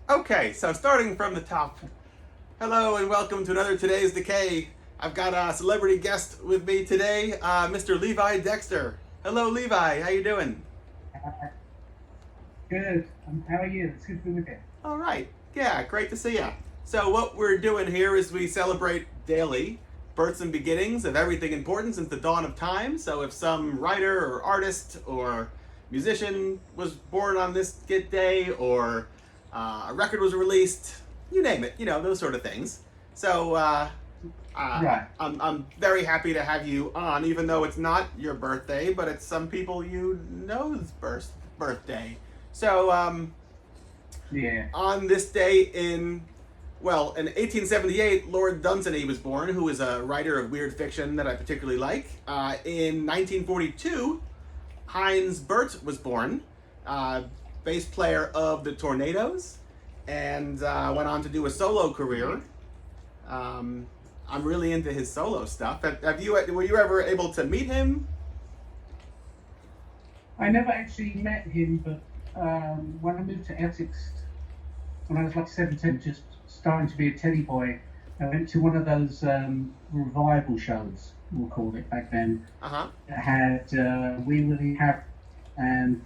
Okay, so starting from the top. Hello and welcome to another Today's Decay. I've got a celebrity guest with me today, Mr. Levi Dexter. Hello, Levi. How you doing? Uh, Good. How are you? It's good to be with you. All right. Yeah, great to see you. So what we're doing here is we celebrate daily births and beginnings of everything important since the dawn of time. So if some writer or artist or musician was born on this day, or a record was released, you name it, those sort of things. So Right. I'm very happy to have you on, even though it's not your birthday, but it's some people you know's birthday. So Yeah. on this day in 1878, Lord Dunsany was born, who is a writer of weird fiction that I particularly like. In 1942, Heinz Bert was born, bass player of the Tornadoes, and went on to do a solo career. Um, I'm really into his solo stuff. Were you ever able to meet him? I never actually met him, but when I moved to Essex when I was like 17, just starting to be a teddy boy, I went to one of those revival shows, we'll call it back then. Uh huh. It had Wee Willie Have and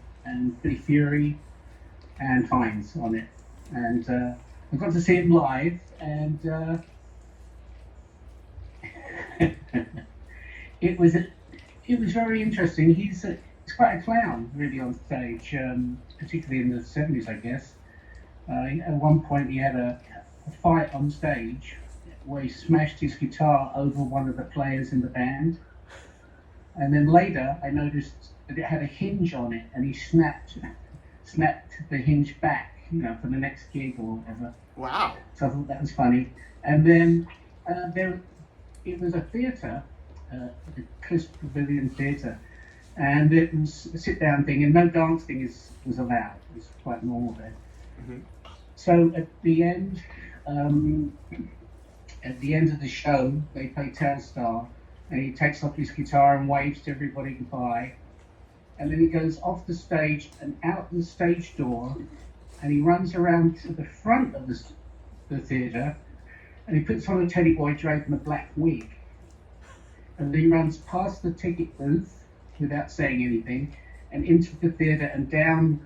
Billy Fury and Hines on it. And I got to see him live, and it was it was very interesting. He's quite a clown, really, on stage, particularly in the 70s, I guess. At one point, he had a fight on stage where he smashed his guitar over one of the players in the band. And then later, I noticed that it had a hinge on it, and he snapped the hinge back, for the next gig or whatever. Wow. So I thought that was funny. And then there, it was a theatre, the Cliff Pavilion Theatre, and it was a sit-down thing, and no dancing was allowed. It was quite normal there. Mm-hmm. So um, at the end of the show, they play Telstar, and he takes off his guitar and waves to everybody goodbye, and then he goes off the stage and out the stage door, and he runs around to the front of the theatre, and he puts on a teddy boy draped in a black wig, and then he runs past the ticket booth without saying anything, and into the theatre and down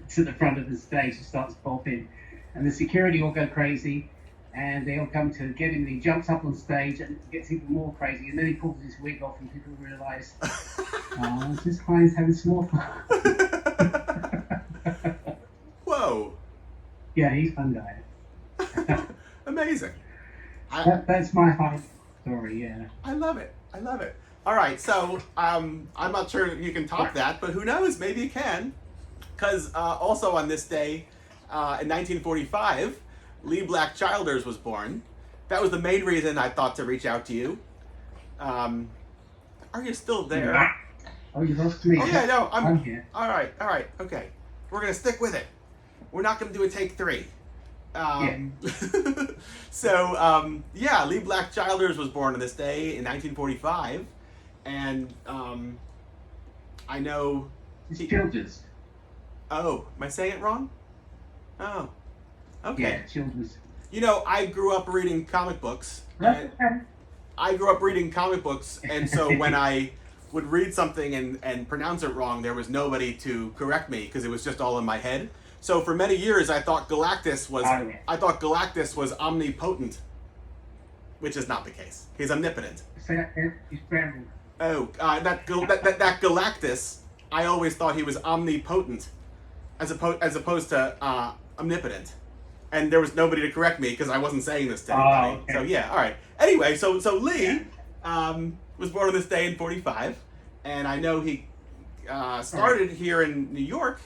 to the front of the stage and starts bopping. And the security all go crazy, and they all come to get him, and he jumps up on stage and gets even more crazy, and then he pulls his wig off, and people realise, oh, it's just Heinz having some more fun. Whoa. Yeah, he's a fun guy. Amazing. I That's my high story, yeah. I love it. I love it. All right, so I'm not sure if you can top that, but who knows? Maybe you can. Because also on this day, in 1945, Lee Black Childers was born. That was the main reason I thought to reach out to you. Um, are you still there? Oh, you lost me. Oh yeah, no, I'm here. All right, okay. We're gonna stick with it. We're not gonna do a take three. Yeah. Um, yeah, Lee Black Childers was born on this day in 1945, and I know. It's Childers. Oh, am I saying it wrong? Oh, okay. Yeah, Childers. I grew up reading comic books. That's And okay. I grew up reading comic books, and so when I would read something and pronounce it wrong, there was nobody to correct me because it was just all in my head. So for many years, Oh, yeah. I thought Galactus was omnipotent, which is not the case. He's omnipotent. So it's Bramble. Oh, that Galactus, I always thought he was omnipotent, as opposed to omnipotent, and there was nobody to correct me because I wasn't saying this to anybody. Oh, So okay. yeah, all right. Anyway, so Yeah. Lee was born on this day in '45, and I know he started here in New York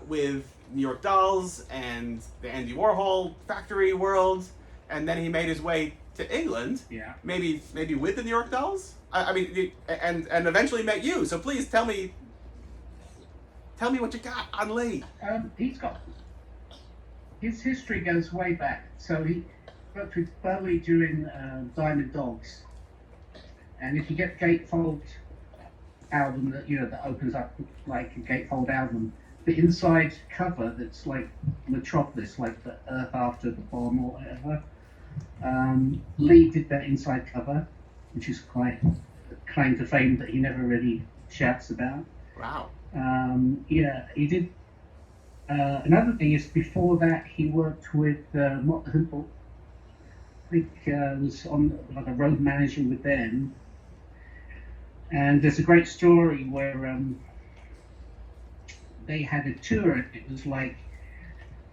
with New York Dolls and the Andy Warhol Factory World, and then he made his way to England, Yeah. maybe with the New York Dolls. I mean, and eventually met you. So please tell me what you got on Lee. He's got his history goes way back. So he worked with Bowie during Diamond Dogs, and if you get Gatefold album that that opens up like a Gatefold album, the inside cover that's like Metropolis, like the Earth after the bomb or whatever. Lee did that inside cover, which is quite a claim to fame that he never really shouts about. Wow. Yeah, he did. Another thing is, before that, he worked with Mott the Hoople. I think was on like a road manager with them. And there's a great story where they had a tour. It was like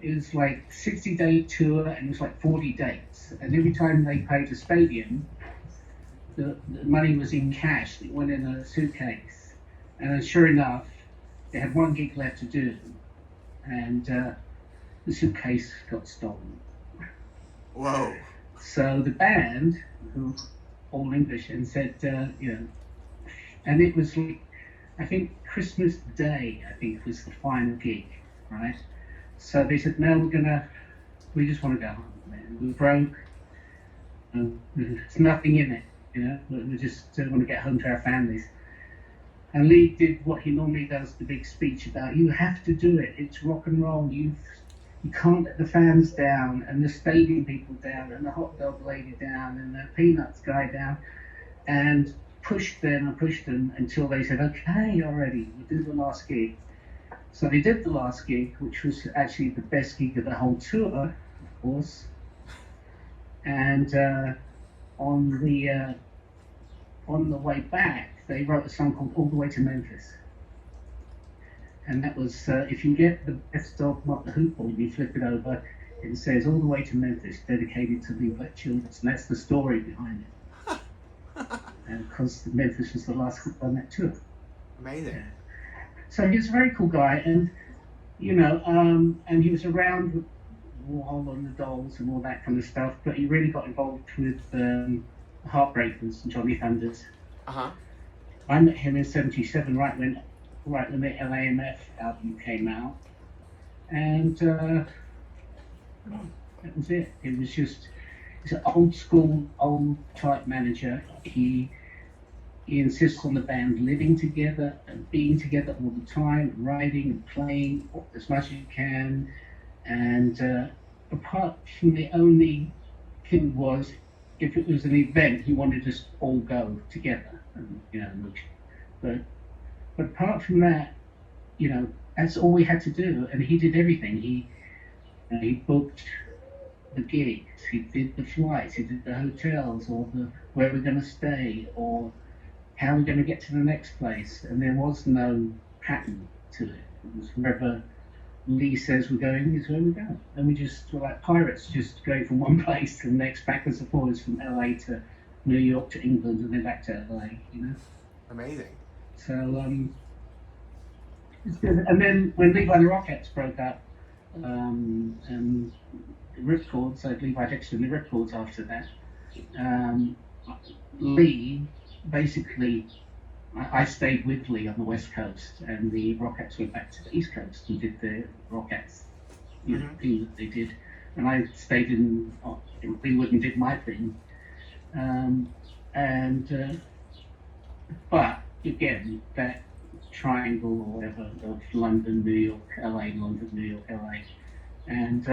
60-day tour, and it was like 40 dates. And every time they paid a stadium, the money was in cash. It went in a suitcase. And sure enough, they had one gig left to do, and the suitcase got stolen. Whoa. So the band, who all English, and said, and it was like, I think Christmas Day, I think was the final gig, right? So they said, no, we just want to go home, man. We're broke. There's nothing in it, we just want to get home to our families. And Lee did what he normally does, the big speech about, you have to do it. It's rock and roll. You can't let the fans down, and the stadium people down, and the hot dog lady down, and the peanuts guy down, and pushed them until they said, okay, already, we'll do the last gig. So they did the last gig, which was actually the best gig of the whole tour, of course. And on the way back, they wrote a song called All the Way to Memphis. And that was, if you get the best of Mott the Hoople and you flip it over, it says All the Way to Memphis, dedicated to the wet children. And that's the story behind it. And because Memphis was the last group on that tour. Amazing. Yeah. So he was a very cool guy, and and he was around with Warhol and the Dolls and all that kind of stuff, but he really got involved with Heartbreakers and Johnny Thunders. Uh-huh. I met him in '77, right when the LAMF album came out, and that was it. It was just, he's an old school, old type manager. He insists on the band living together and being together all the time, writing and playing as much as you can. And apart from the only thing was, if it was an event, he wanted us all go together. But apart from that, that's all we had to do, and he did everything. He booked the gigs, he did the flights, he did the hotels, or where we're going to stay, or how we're going to get to the next place. And there was no pattern to it. It was wherever Lee says we're going is where we go. And we just were like pirates, just going from one place to the next, backwards and forwards, from LA to New York to England, and then back to LA. Amazing. So it's good. And then when Levi and the Rockettes broke up, and the Ripcords, so Levi Dexter and the Ripcords after that, Lee basically, I stayed with Lee on the West Coast, and the Rockettes went back to the East Coast and did the Rockettes thing that they did, and I stayed in Greenwood and did my thing. But again, that triangle or whatever of London, New York, LA, London, New York, LA, and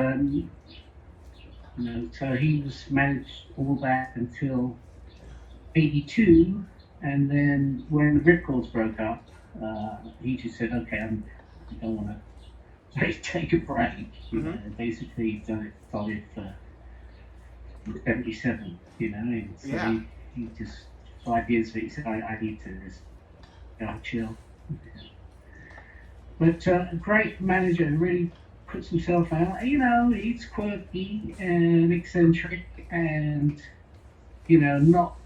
so he was managed all that until '82, and then when the Ripcords broke up, he just said, "Okay, I don't want to take a break." Basically, done it solid for '77. And so he just 5 years ago, he said, "I need to just chill." But a great manager who really puts himself out. He's quirky and eccentric, and not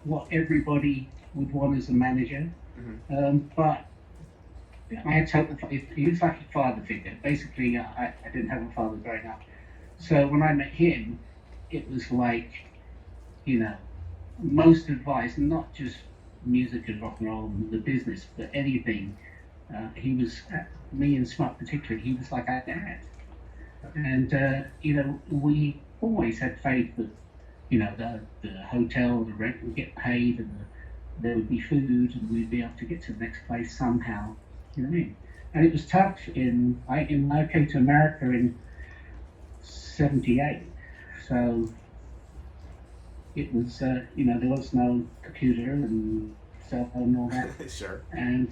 what everybody would want as a manager. But I had total faith. He was like a father figure. Basically, I didn't have a father growing up, so when I met him, it was like, most advice, not just music and rock and roll and the business, but anything. He was, me and Smut particularly, he was like our dad. And, we always had faith that, the hotel, the rent would get paid, and there would be food, and we'd be able to get to the next place somehow. You know what I mean? and it was tough. I came to America in '78, so it was there was no computer and cell phone and all that, Sure. and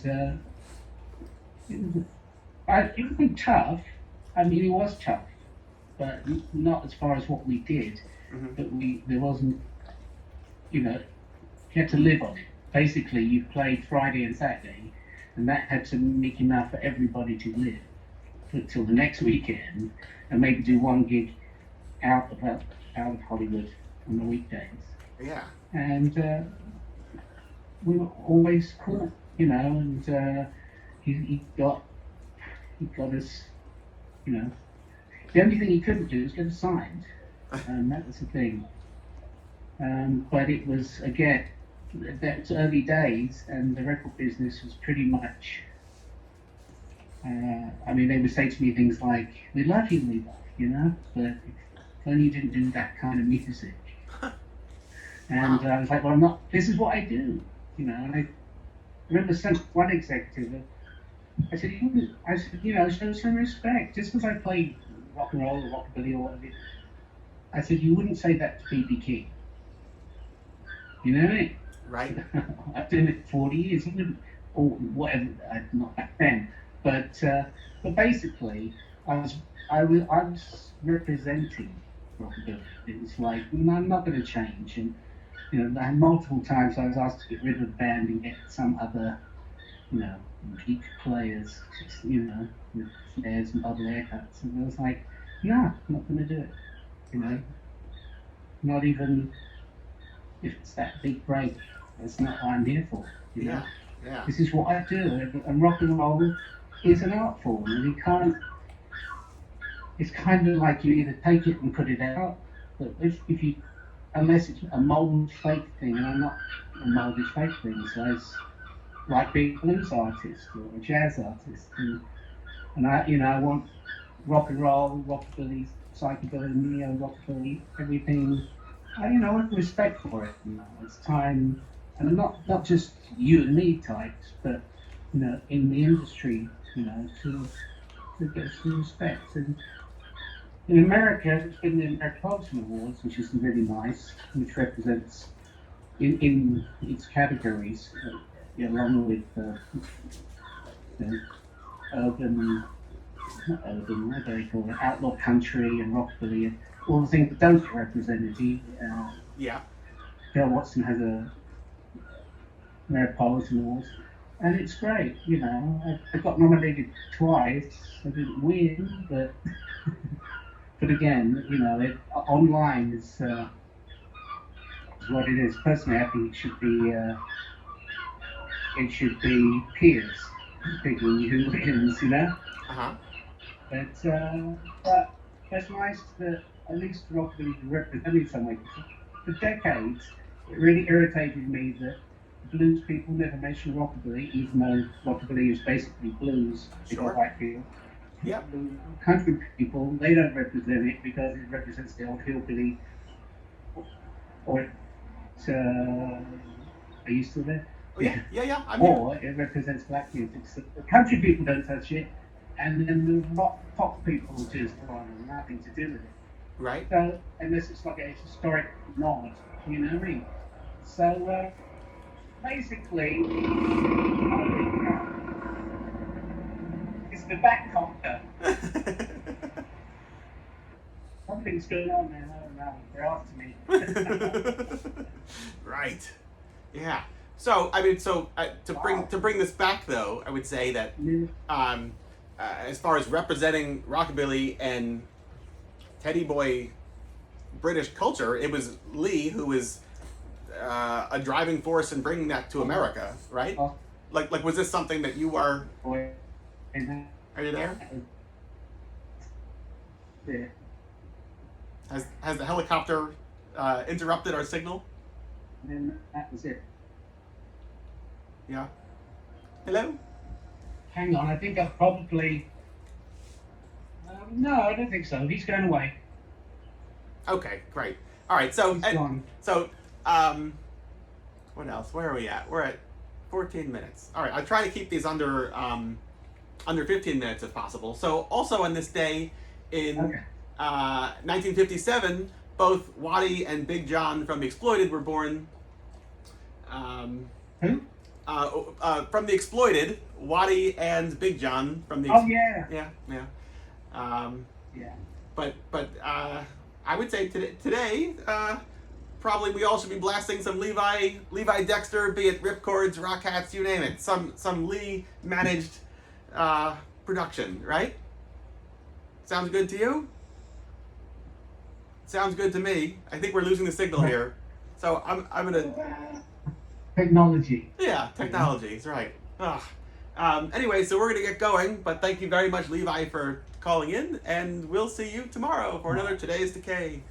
it was it was tough. I mean, it was tough, but not as far as what we did. Hmm. But there wasn't, you know, you had to live on it. Basically, you played Friday and Saturday, and that had to make enough for everybody to live until the next weekend, and maybe do one gig out of Hollywood on the weekdays. Yeah. And we were always cool, and he got us, you know. The only thing he couldn't do was get us signed, and that was the thing. But it was, again, that was early days, and the record business was pretty much. I mean, they would say to me things like, "We love you, but if only you didn't do that kind of music." And Wow. I was like, "Well, I'm not. This is what I do, And I remember one executive. I said, show some respect. Just because I play rock and roll or rockabilly or whatever, I said, you wouldn't say that to B.B. King. You know what I mean? Right. I've done it 40 years, even, or whatever, not back then. But basically, I was representing rockabilly. It was like, no, I'm not going to change. And, multiple times I was asked to get rid of the band and get some other, geek players, with flares and bubble haircuts. And I was like, no, I'm not going to do it. Right. Not even if it's that big break. That's not what I'm here for. Yeah. Yeah. This is what I do. And rock and roll is an art form. And you can't, it's kind of like you either take it and put it out, but if you, unless it's a mold fake thing, and I'm not a molded fake thing, so it's like being a blues artist or a jazz artist. And I want rock and roll, rockabilly, psychobilly, neo rockabilly, everything. I want respect for it. It's time, and not just you and me types, but in the industry, to get some respect. And in America, it's been the American Poetry Awards, which is really nice, which represents in its categories, along with urban, not urban, what do they call it, outlaw country and rockabilly, and all the things that don't get represented. Yeah. Bill Watson has a American Poetry Awards, and it's great. I got nominated twice. I didn't win, but but again, online is what it is. Personally, I think it should be peers picking who wins. Uh-huh. But it's nice that at least rockabilly is represented some way. For decades, it really irritated me that blues people never mention rockabilly, even though rockabilly is basically blues for Sure. white people. Yep. Country people, they don't represent it because it represents the old hillbilly. Or are you still there? Oh, yeah. Yeah. Yeah. I'm here. Or it represents black music. So the country people don't touch it, and then the rock pop people just want nothing to do with it. Right. So unless it's like a historic nod, you know what I mean? So basically, it's the back conquer. Something's going on there. I don't know. They're after me. Right. Yeah. So I mean, to bring this back though, I would say that as far as representing rockabilly and Teddy Boy British culture, it was Lee who was a driving force in bringing that to America, right? Oh, Like was this something that you are? boy. And Are you there? yeah. Has the helicopter interrupted our signal? And then that was it. Yeah. Hello? Hang on, I think I've probably. No, I don't think so. He's going away. Okay, great. All right, so He's gone. so what else? Where are we at? We're at 14 minutes. All right, I'll try to keep these under under 15 minutes if possible. So also on this day in 1957, both Waddy and Big John from The Exploited were born. Who? From The Exploited, Waddy and Big John from the. Oh yeah. Yeah. Yeah. But I would say today probably we all should be blasting some Levi Dexter, be it Ripcords, Rock Hats, you name it. Some Lee managed production, right? Sounds good to you? Sounds good to me. I think we're losing the signal here, so I'm gonna. Technology. Yeah, technology is right. Ugh. Anyway, so we're gonna get going, but thank you very much, Levi, for calling in, and we'll see you tomorrow for another Today's Decay.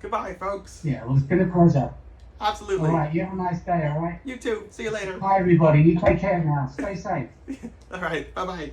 Goodbye, folks. Yeah, well, it's been a pleasure. Absolutely. All right, you have a nice day, all right? You too. See you later. Bye, everybody. You take care now. Stay safe. All right. Bye-bye.